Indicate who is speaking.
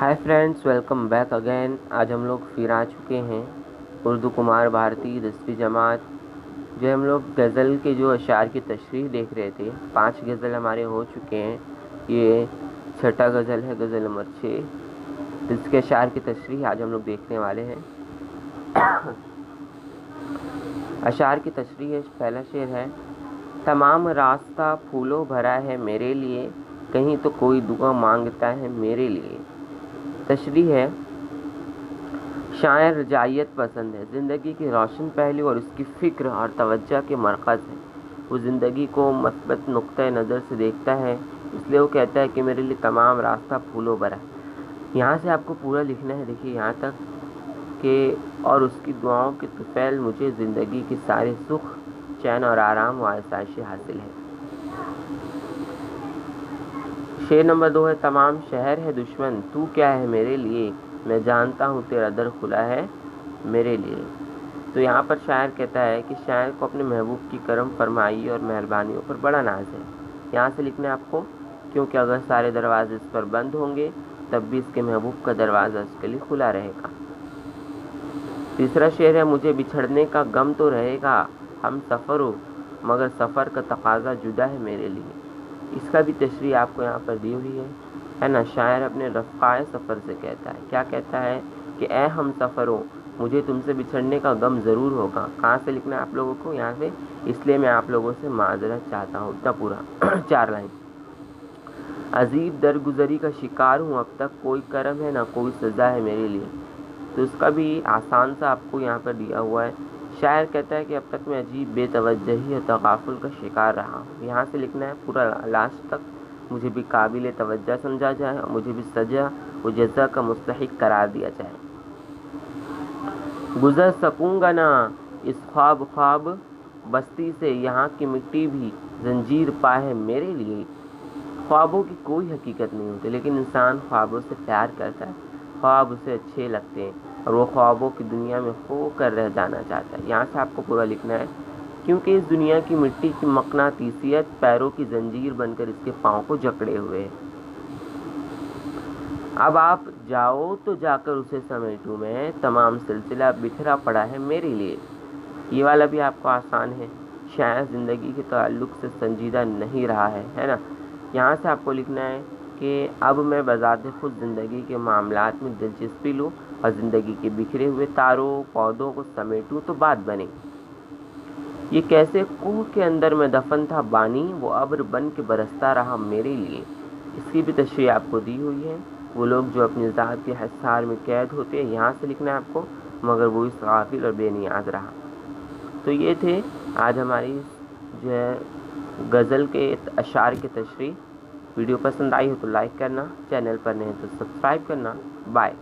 Speaker 1: Hi friends, welcome back again. आज हम लोग फिर आ चुके हैं उर्दू कुमार भारती 10वीं जमात। जो हम लोग गज़ल के जो अशार की तशरीह देख रहे थे, 5 गज़ल हमारे हो चुके हैं। ये छठा गज़ल है, गज़ल नंबर 6। इसके अशार की तशरीह आज हम लोग देखने वाले हैं। अशार की तशरीह है। पहला शेर है, तमाम रास्ता फूलों भरा है मेरे लिए, कहीं तो कोई दुआ मांगता है मेरे लिए। तशरीह है, शायर रजाइयत पसंद है, ज़िंदगी के रोशन पहलू और उसकी फ़िक्र और तवज्जो के मरकज़ है। वो ज़िंदगी को मस्बत नुक्ते नज़र से देखता है, इसलिए वो कहता है कि मेरे लिए तमाम रास्ता फूलों भरा है। यहाँ से आपको पूरा लिखना है, देखिए यहाँ तक कि और उसकी दुआओं के तुफैल मुझे ज़िंदगी के सारे सुख, चैन और आराम व आसाइशें हासिल है। शेर नंबर 2 है, तमाम शहर है दुश्मन, तू क्या है मेरे लिए, मैं जानता हूँ तेरा दर खुला है मेरे लिए। तो यहाँ पर शायर कहता है कि शायर को अपने महबूब की करम फरमाई और मेहरबानियों पर बड़ा नाज है। यहाँ से लिखना है आपको, क्योंकि अगर सारे दरवाजे इस पर बंद होंगे तब भी इसके महबूब का दरवाज़ा उसके लिए खुला रहेगा। तीसरा शेर है, मुझे बिछड़ने का गम तो रहेगा, हम सफ़र हो मगर सफ़र का तकाजा जुदा है मेरे लिए। इसका भी तशरीह आपको यहाँ पर दी हुई है ना। शायर अपने रफ़ाए सफ़र से कहता है, क्या कहता है कि ए हम सफ़रों, मुझे तुमसे बिछड़ने का गम ज़रूर होगा। कहाँ से लिखना है आप लोगों को, यहाँ से। इसलिए मैं आप लोगों से माजरत चाहता हूँ। इतना पूरा 4 लाइन। अजीब दरगुजरी का शिकार हूँ अब तक, कोई करम है ना कोई सज़ा है मेरे लिए। तो इसका भी आसान सा आपको यहाँ पर दिया हुआ है। शायर कहता है कि अब तक मैं अजीब बेतवज्जही और तगाफुल का शिकार रहा हूँ। यहाँ से लिखना है पूरा लास्ट तक, मुझे भी काबिल तवज्जो समझा जाए और मुझे भी सजा व जज़ा का मुस्तहिक करार दिया जाए। गुज़र सकूँगा ना इस ख्वाब बस्ती से, यहाँ की मिट्टी भी जंजीर पा है मेरे लिए। ख्वाबों की कोई हकीकत नहीं होती, लेकिन इंसान ख्वाबों से प्यार करता है, ख्वाब उसे अच्छे लगते हैं और वो ख्वाबों की दुनिया में खो कर रह जाना चाहता है। यहाँ से आपको पूरा लिखना है, क्योंकि इस दुनिया की मिट्टी की मकनातीसियत पैरों की जंजीर बनकर इसके पाँव को जकड़े हुए है। अब आप जाओ तो जाकर उसे समेटूं मैं, तमाम सिलसिला बिखरा पड़ा है मेरे लिए। ये वाला भी आपको आसान है। शायद ज़िंदगी के ताल्लुक़ से संजीदा नहीं रहा है ना। यहाँ से आपको लिखना है कि अब मैं बज़ाते खुद ज़िंदगी के मामलात में दिलचस्पी लूँ और ज़िंदगी के बिखरे हुए तारों पौधों को समेटूँ तो बात बने। ये कैसे कुह के अंदर में दफन था बानी, वो अब्र बन के बरसता रहा मेरे लिए। इसकी भी तशरीह आपको दी हुई है। वो लोग जो अपनी ज़ात के हिसार में कैद होते हैं, यहाँ से लिखना है आपको, मगर वो इस गाफिल और बेनियाज रहा। तो ये थे आज हमारी जो है गज़ल के अशार के तशरीह। वीडियो पसंद आई हो तो लाइक करना, चैनल पर नहीं तो सब्सक्राइब करना। बाय।